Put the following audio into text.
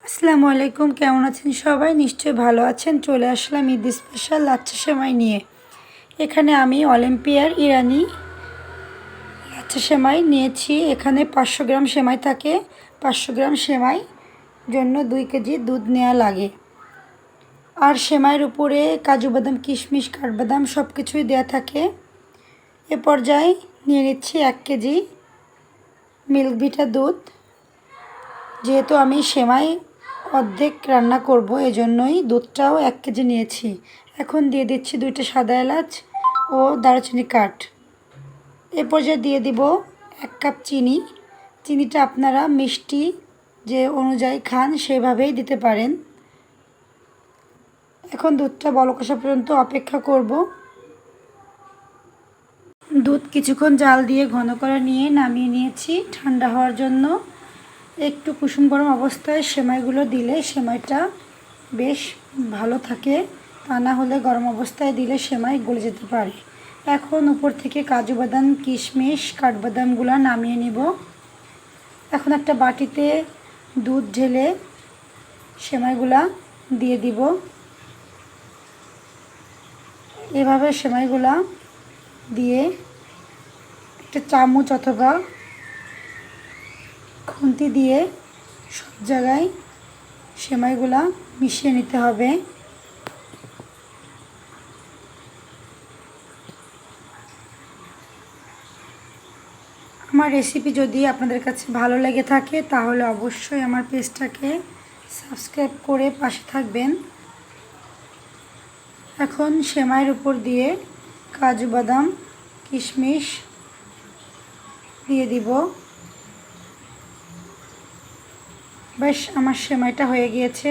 আসসালামু আলাইকুম, কেমন আছেন সবাই? নিশ্চয়ই ভালো আছেন। চলে আসলাম ঈদ স্পেশাল লাচ্ছা সেমাই নিয়ে। এখানে আমি অলিম্পিয়ার ইরানি লাচ্ছা সেমাই নিয়েছি। এখানে 500 গ্রাম সেমাই থাকে। 500 গ্রাম সেমাই জন্য 2 কেজি দুধ নেওয়া লাগে। আর সেমাইয়ের উপরে কাজু বাদাম, কিশমিশ, কাঠবাদাম সব কিছুই দেওয়া থাকে। এ পর্যায়ে নিয়ে নিচ্ছি 1 কেজি মিল্ক ভিটা দুধ। যেহেতু আমি সেমাই অর্ধেক রান্না করব, এজন্যই দুধটাও 1 কেজি নিয়েছি। এখন দিয়ে দিচ্ছি 2টা সাদা এলাচ ও দারুচিনি কাঠ। এ পর্যায়ে দিয়ে দিব 1 কাপ চিনি। চিনিটা আপনারা মিষ্টি যে অনুযায়ী খান সেভাবেই দিতে পারেন। এখন দুধটা বলক আসা পর্যন্ত অপেক্ষা করব। দুধ কিছুক্ষণ জাল দিয়ে ঘন করে নিয়ে নামিয়ে নিয়েছি ঠান্ডা হওয়ার জন্য। একটু কুসুম গরম অবস্থায় সেমাইগুলো দিলে সেমাইটা বেশ ভালো থাকে, তা না হলে গরম অবস্থায় দিলে সেমাই গলে যেতে পারে। এখন উপর থেকে কাজু বাদাম, কিশমিশ, কাঠবাদামগুলো নামিয়ে নিব। এখন একটা বাটিতে দুধ ঢেলে সেমাইগুলা দিয়ে দিব। এভাবে সেমাইগুলা দিয়ে একটা চামচ অথবা খুন্তি দিয়ে সব জায়গায় সেমাইগুলা মিশিয়ে নিতে হবে। আমার রেসিপি যদি আপনাদের কাছে ভালো লেগে থাকে তাহলে অবশ্যই আমার পেজটাকে সাবস্ক্রাইব করে পাশে থাকবেন। এখন সেমাইয়ের উপর দিয়ে কাজু বাদাম, কিশমিশ দিয়ে দিব। বেশ আমার সেমাইটা হয়ে গিয়েছে।